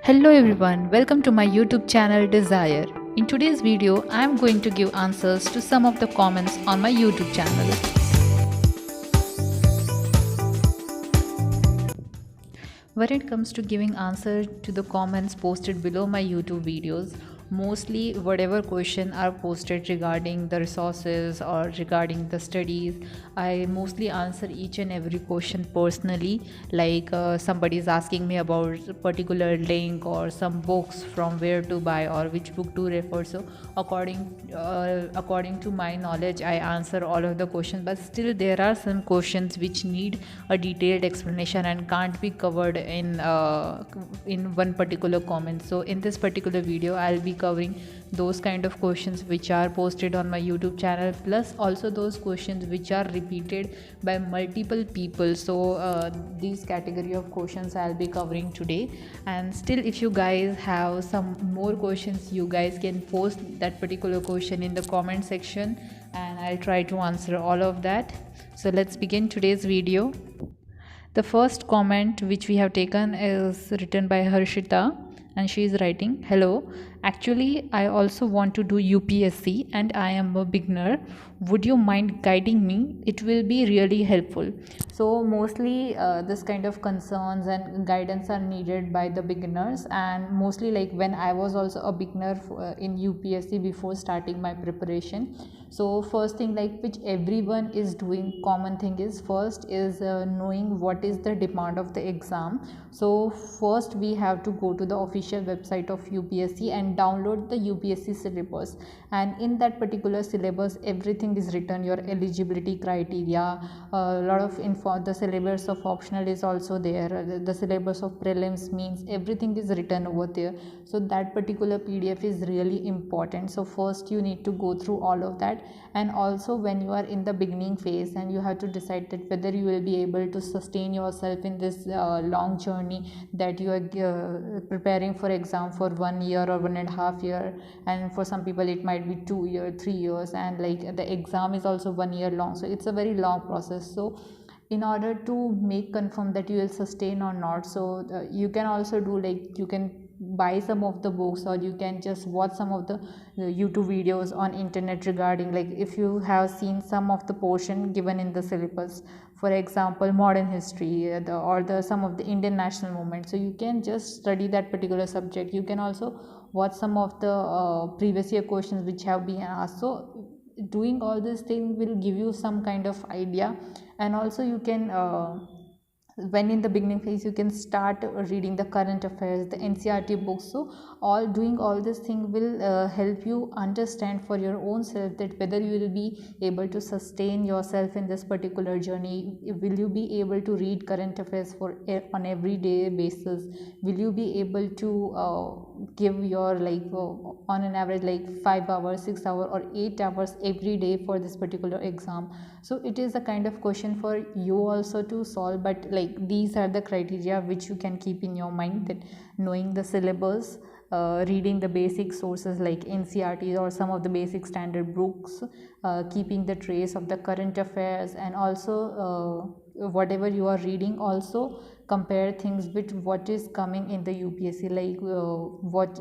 Hello everyone, welcome to my YouTube channel Desire. In today's video, I am going to give answers to some of the comments on my YouTube channel. When it comes to giving answer to the comments posted below my YouTube videos, mostly whatever question are posted regarding the resources or regarding the studies, I mostly answer each and every question personally. Like somebody is asking me about a particular link or some books from where to buy or which book to refer. So according to my knowledge, I answer all of the questions, but still there are some questions which need a detailed explanation and can't be covered in one particular comment. So in this particular video, I'll be covering those kind of questions which are posted on my YouTube channel, plus also those questions which are repeated by multiple people. So these category of questions I'll be covering today. And still, if you guys have some more questions, you guys can post that particular question in the comment section and I'll try to answer all of that. So let's begin today's video. The first comment which we have taken is written by Harshita, and she is writing, "Hello, actually I also want to do UPSC and I am a beginner. Would you mind guiding me? It will be really helpful." So mostly this kind of concerns and guidance are needed by the beginners, and mostly like when I was also a beginner in UPSC before starting my preparation. So first thing, like which everyone is doing, common thing is first is knowing what is the demand of the exam. So first we have to go to the official website of UPSC and download the UPSC syllabus, and in that particular syllabus everything is written, your eligibility criteria, a lot of info. The syllabus of optional is also there, the syllabus of prelims, means everything is written over there. So that particular PDF is really important. So first you need to go through all of that. And also when you are in the beginning phase and you have to decide that whether you will be able to sustain yourself in this long journey that you are preparing for exam for 1 year or 1.5 year, and for some people it might be 2 years, 3 years, and like the exam is also 1 year long. So it's a very long process. So in order to make confirm that you will sustain or not, so you can also do, like you can buy some of the books or you can just watch some of the YouTube videos on internet regarding, like if you have seen some of the portion given in the syllabus, for example modern history, some of the Indian national movement. So you can just study that particular subject. You can also watch some of the previous year questions which have been asked. So doing all this thing will give you some kind of idea. And also you can when in the beginning phase you can start reading the current affairs, the NCERT books. So doing all this thing will help you understand for your own self that whether you will be able to sustain yourself in this particular journey. Will you be able to read current affairs on everyday basis? Will you be able to give your on an average like 5 hours, 6 hours or 8 hours every day for this particular exam? So it is a kind of question for you also to solve, but like these are the criteria which you can keep in your mind, that knowing the syllabus, reading the basic sources like NCERT or some of the basic standard books, keeping the trace of the current affairs, and also whatever you are reading, also compare things with what is coming in the UPSC, like what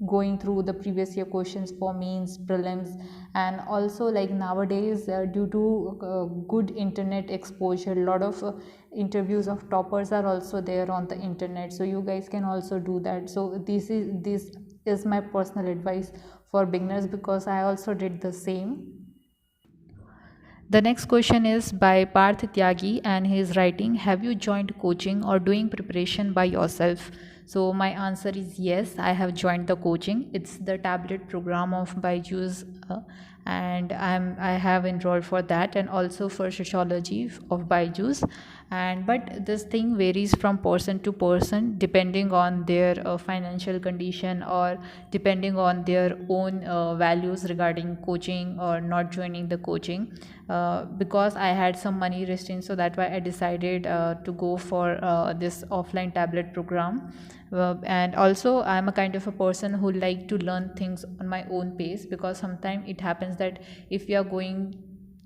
going through the previous year questions for means, prelims. And also like nowadays due to good internet exposure, a lot of interviews of toppers are also there on the internet. So you guys can also do that. So this is my personal advice for beginners, because I also did the same. The next question is by Parth Tyagi, and he is writing, "Have you joined coaching or doing preparation by yourself?" So my answer is yes, I have joined the coaching. It's the tablet program of Byju's, and I have enrolled for that, and also for Sociology of Byju's. And but this thing varies from person to person depending on their financial condition, or depending on their own values regarding coaching or not joining the coaching. Because I had some money restraints, so that's why I decided to go for this offline tablet program. And also I'm a kind of a person who like to learn things on my own pace, because sometimes it happens that if we are going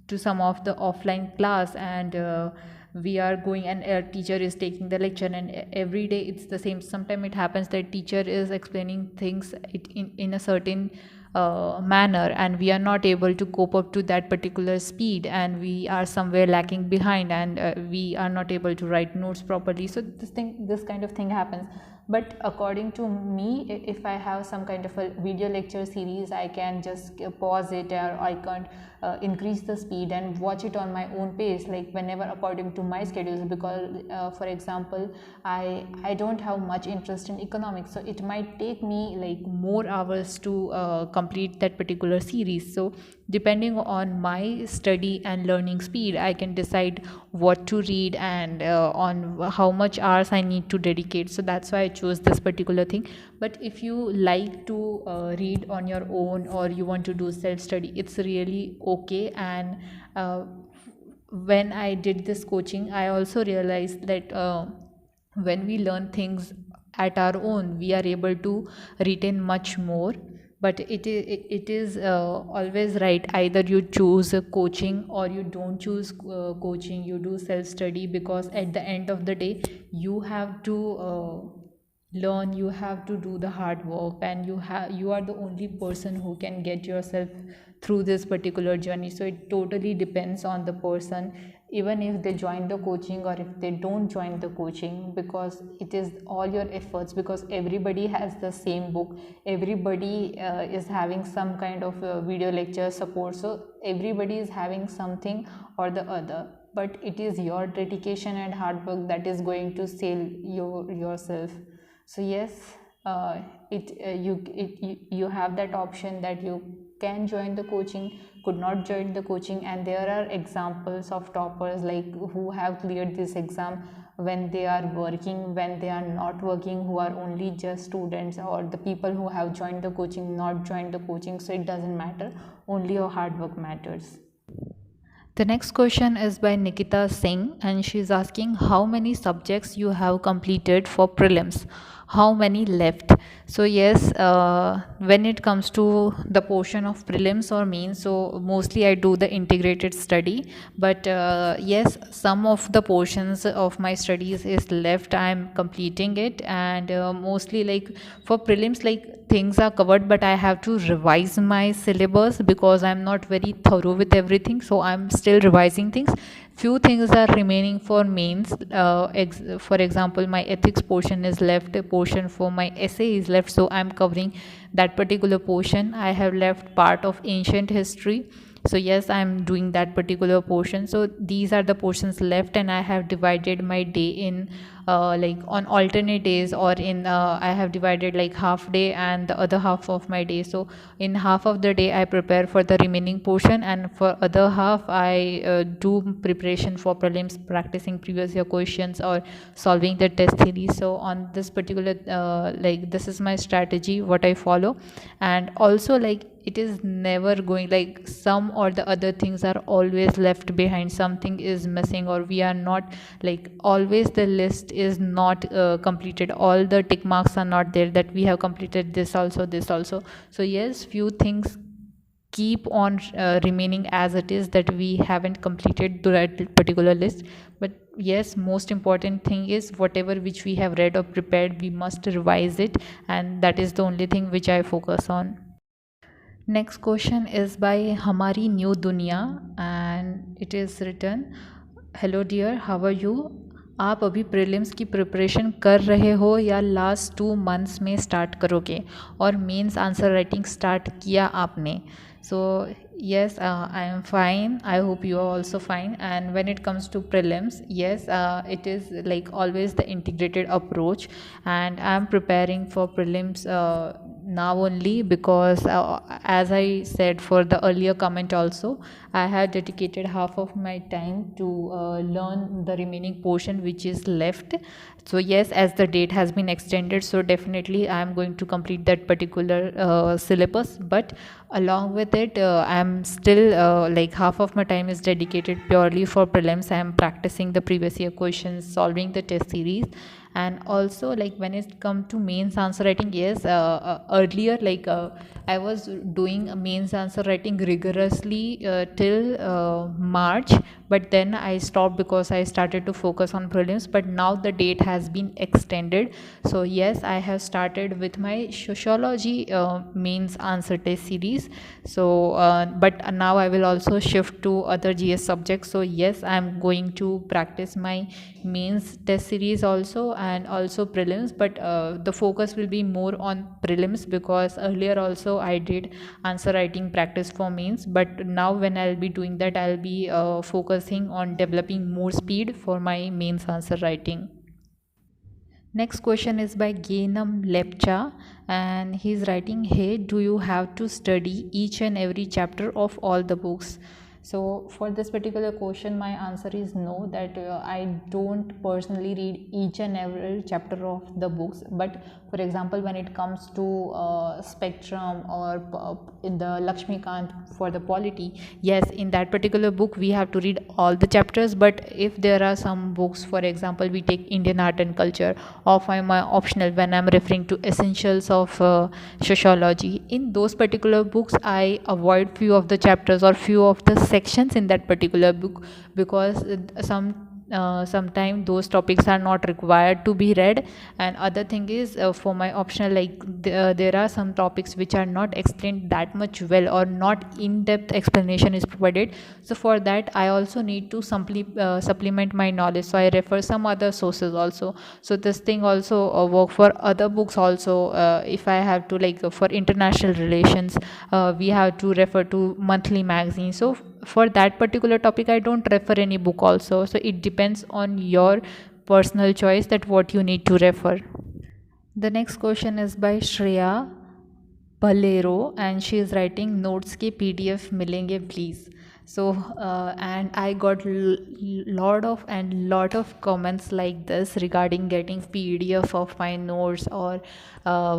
to some of the offline class and we are going and a teacher is taking the lecture, and every day it's the same. Sometimes it happens that teacher is explaining things in a certain manner, and we are not able to cope up to that particular speed, and we are somewhere lacking behind, and we are not able to write notes properly. So this kind of thing happens. But according to me, if I have some kind of a video lecture series, I can just pause it, or I can't increase the speed and watch it on my own pace, like whenever according to my schedules. Because for example, I don't have much interest in economics, so it might take me like more hours to complete that particular series. So depending on my study and learning speed, I can decide what to read and on how much hours I need to dedicate. So that's why I chose this particular thing. But if you like to read on your own, or you want to do self study, it's really okay. And when I did this coaching, I also realized that when we learn things at our own, we are able to retain much more. But it is always right, either you choose coaching or you don't choose coaching, you do self study, because at the end of the day you have to learn, you have to do the hard work, and you are the only person who can get yourself through this particular journey. So it totally depends on the person, even if they join the coaching or if they don't join the coaching, because it is all your efforts. Because everybody has the same book, everybody is having some kind of video lecture support, so everybody is having something or the other. But it is your dedication and hard work that is going to sell yourself. So yes, you have that option that you can join the coaching, could not join the coaching. And there are examples of toppers like who have cleared this exam when they are working, when they are not working, who are only just students, or the people who have joined the coaching, not joined the coaching. So it doesn't matter, only your hard work matters. The next question is by Nikita Singh, and she's asking how many subjects you have completed for prelims, how many left. So yes, when it comes to the portion of prelims or mains, so mostly I do the integrated study. But yes, some of the portions of my studies is left, I'm completing it. And mostly like for prelims, like things are covered, but I have to revise my syllabus because I'm not very thorough with everything, so I'm still revising things. Few things are remaining for mains. For example, my ethics portion is left, a portion for my essay is left, so I'm covering that particular portion. I have left part of ancient history, so yes, I'm doing that particular portion. So these are the portions left, and I have divided my day in like on alternate days, or in I have divided like half day and the other half of my day. So in half of the day I prepare for the remaining portion, and for other half I do preparation for prelims, practicing previous year questions or solving the test series. So on this particular like this is my strategy what I follow. And also like it is never going, like some or the other things are always left behind, something is missing, or we are not, like always the list is not completed, all the tick marks are not there that we have completed this also, this also. So yes, few things keep on remaining as it is, that we haven't completed that particular list. But yes, most important thing is whatever which we have read or prepared, we must revise it, and that is the only thing which I focus on. Next question is by Hamari New Dunya, and it is written, hello dear, how are you? आप अभी prelims की preparation कर रहे हो या last 2 months में start करोगे, और मेंस आंसर राइटिंग स्टार्ट किया आपने? So yes, I am fine, I hope you are also fine. And when it comes to prelims, yes, it is like always the integrated approach, and I am preparing for prelims now only, because as I said for the earlier comment also, I had dedicated half of my time to learn the remaining portion which is left. So yes, as the date has been extended, so definitely I am going to complete that particular syllabus. But along with it, I am still like half of my time is dedicated purely for prelims. I am practicing the previous year questions, solving the test series. And also like when it comes to mains answer writing, yes, earlier like I was doing mains answer writing rigorously till March. but then I stopped because I started to focus on prelims. But now the date has been extended, so yes, I have started with my sociology mains answer test series. So but now I will also shift to other GS subjects. So yes, I am going to practice my mains test series also, and also prelims, but the focus will be more on prelims, because earlier also I did answer writing practice for mains, but now when I'll be doing that, I'll be focusing on developing more speed for my mains answer writing. Next question is by Gainam Lepcha, and he's writing, hey, do you have to study each and every chapter of all the books? So for this particular question, my answer is no, that I don't personally read each and every chapter of the books. But for example, when it comes to spectrum or in the Lakshmikant for the polity, yes, in that particular book we have to read all the chapters. But if there are some books, for example, we take Indian art and culture, or for my optional, when I'm referring to essentials of sociology, in those particular books I avoid few of the chapters or few of the sections in that particular book, because sometimes those topics are not required to be read. And other thing is, for my optional, like there are some topics which are not explained that much well, or not in-depth explanation is provided. So for that I also need to supplement my knowledge, so I refer some other sources also. So this thing also work for other books also. If I have to, like for international relations, we have to refer to monthly magazine. So for that particular topic I don't refer any book also. So it depends on your personal choice that what you need to refer. The next question is by Shreya Palero, and she is writing, notes के PDF मिलेंगे please. So and I got lot of comments like this regarding getting PDF of my notes, or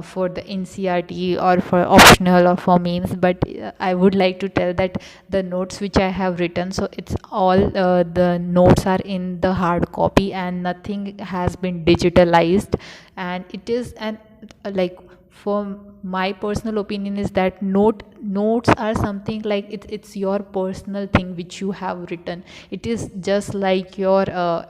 for the NCERT, or for optional, or for mains. But I would like to tell that the notes which I have written, so it's all the notes are in the hard copy, and nothing has been digitalized. And it is an like, for my personal opinion is that notes are something like it's your personal thing which you have written. It is just like your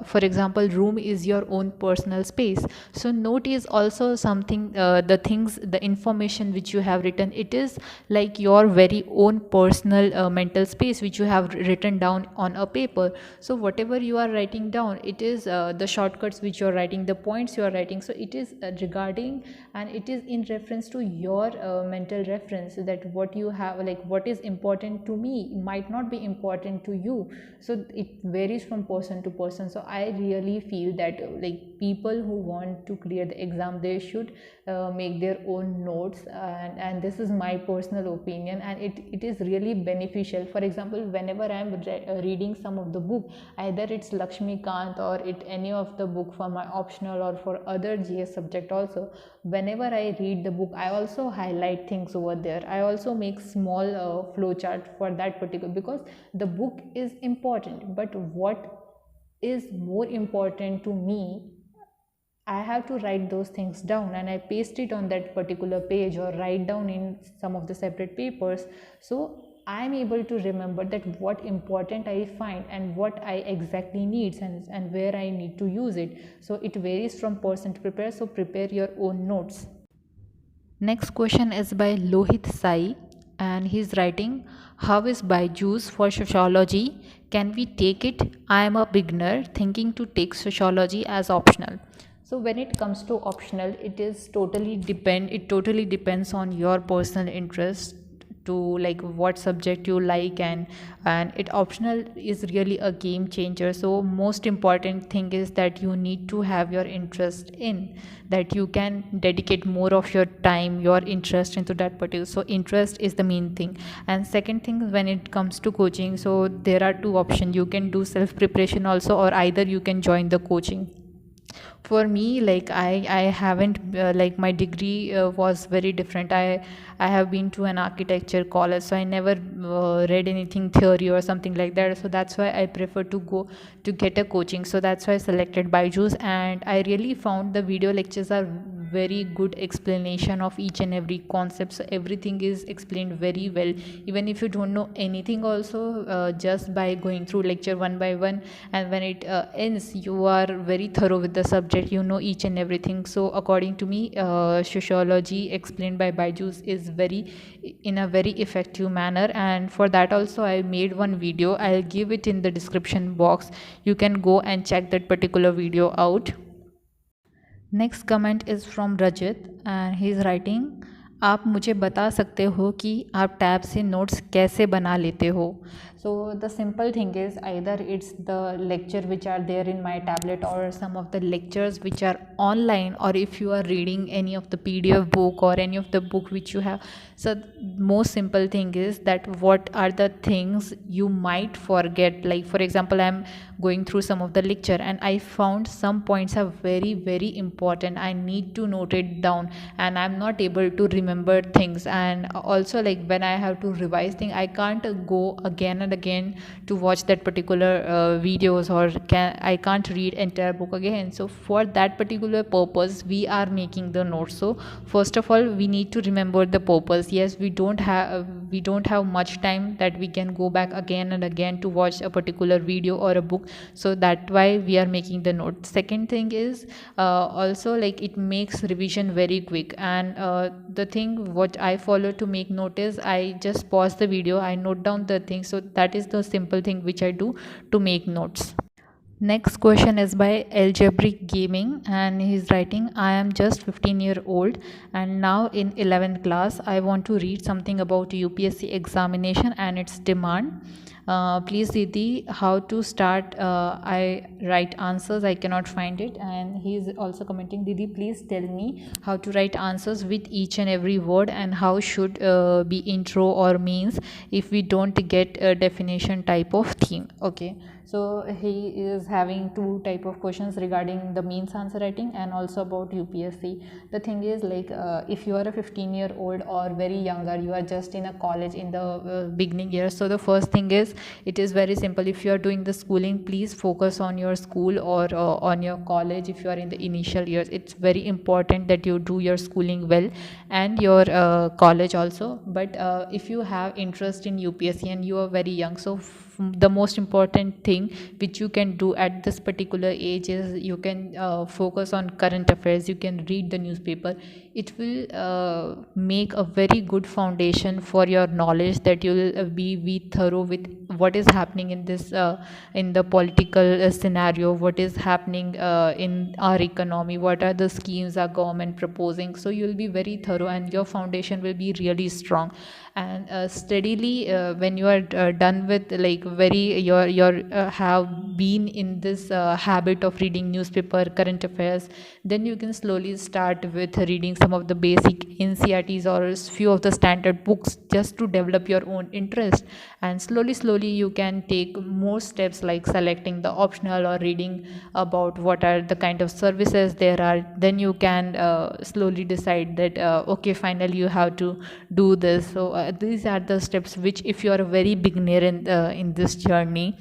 for example, room is your own personal space. So note is also something, the information which you have written, it is like your very own personal mental space which you have written down on a paper. So whatever you are writing down, it is the shortcuts which you are writing, the points you are writing, so it is regarding, and it is in reference to your mental reference, that what you have, like what is important to me might not be important to you. So it varies from person to person. So I really feel that like people who want to clear the exam, they should make their own notes, and this is my personal opinion, and it is really beneficial. For example, whenever I am reading some of the book, either it's Lakshmikant or any of the book for my optional or for other GS subject also, whenever I read the book, I also highlight things over there. I also make small flow chart for that particular, because the book is important, but what is more important to me, I have to write those things down, and I paste it on that particular page, or write down in some of the separate papers. So I am able to remember that what important I find, and what I exactly need, and where I need to use it. So it varies from person to prepare. So prepare your own notes. Next question is by Lohit Sai, and he's writing, how is Byju's for sociology? Can we take it? I am a beginner thinking to take sociology as optional. So when it comes to optional, it totally depends on your personal interest, to like what subject you like, and it optional is really a game changer. So most important thing is that you need to have your interest in that, you can dedicate more of your time, your interest into that particular. So interest is the main thing. And second thing, when it comes to coaching, so there are two options. You can do self preparation also, or either you can join the coaching. For me, like I haven't like my degree was very different. I have been to an architecture college, so I never read anything theory or something like that. So that's why I prefer to go to get a coaching. So that's why I selected Byju's, and I really found the video lectures are very good explanation of each and every concept. So everything is explained very well. Even if you don't know anything also, just by going through lecture one by one, and when it ends, you are very thorough with the subject, you know each and everything. So according to me, sociology explained by Byju is very in a very effective manner, and for that also I made one video. I'll give it in the description box. You can go and check that particular video out. Next comment is from Rajat and he is writing, आप मुझे बता सकते हो कि आप tab से notes कैसे बना लेते हो. So the simple thing is, either it's the lecture which are there in my tablet, or some of the lectures which are online, or if you are reading any of the PDF book or any of the book which you have. So most simple thing is that what are the things you might forget. Like for example, I'm going through some of the lecture and I found some points are very very important. I need to note it down and I'm not able to remember things. And also, like when I have to revise things, I can't go again and again to watch that particular videos, or I can't read entire book again. So for that particular purpose we are making the notes. So first of all, we need to remember the purpose. Yes, we don't have much time that we can go back again and again to watch a particular video or a book. So that's why we are making the note. Second thing is, also like it makes revision very quick. And the thing what I follow to make note is, I just pause the video, I note down the things. So that is the simple thing which I do to make notes. Next question is by Algebraic Gaming, and he's writing, I am just 15-year-old and now in 11th class. I want to read something about UPSC examination and its demand. Please Didi, how to start? I write answers, I cannot find it. And he's also commenting, Didi, please tell me how to write answers with each and every word, and how should be intro or means if we don't get a definition type of theme. Okay, so he is having two type of questions regarding the means answer writing and also about UPSC. The thing is, like if you are a 15-year-old or very younger, you are just in a college in the beginning years. So the first thing is, it is very simple. If you are doing the schooling, please focus on your school or on your college. If you are in the initial years, it's very important that you do your schooling well and your college also. But if you have interest in UPSC and you are very young, so the most important thing which you can do at this particular age is you can focus on current affairs. You can read the newspaper. It will make a very good foundation for your knowledge, that you will be thorough with what is happening in this in the political scenario, what is happening in our economy, what are the schemes our government proposing. So you will be very thorough and your foundation will be really strong. And steadily when you are done with, like, very your have been in this habit of reading newspaper, current affairs, then you can slowly start with reading some of the basic NCERTs or few of the standard books, just to develop your own interest. And slowly you can take more steps, like selecting the optional or reading about what are the kind of services there are. Then you can slowly decide that okay, finally you have to do this. So these are the steps which, if you are a very beginner in this journey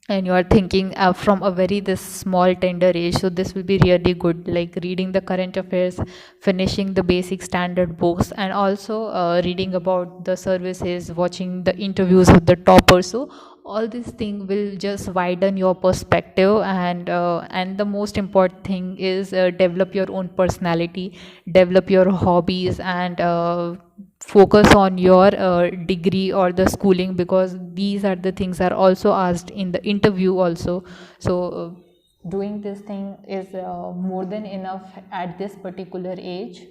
and you are thinking from a very this small tender age, so this will be really good, like reading the current affairs, finishing the basic standard books, and also reading about the services, watching the interviews of the toppers. So all these things will just widen your perspective. And the most important thing is develop your own personality, develop your hobbies, and focus on your degree or the schooling, because these are the things are also asked in the interview also. So doing this thing is more than enough at this particular age.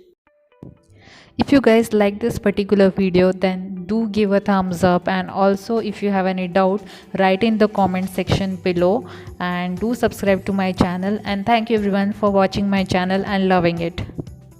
If you guys like this particular video, then do give a thumbs up, and also if you have any doubt, write in the comment section below, and do subscribe to my channel. And thank you everyone for watching my channel and loving it.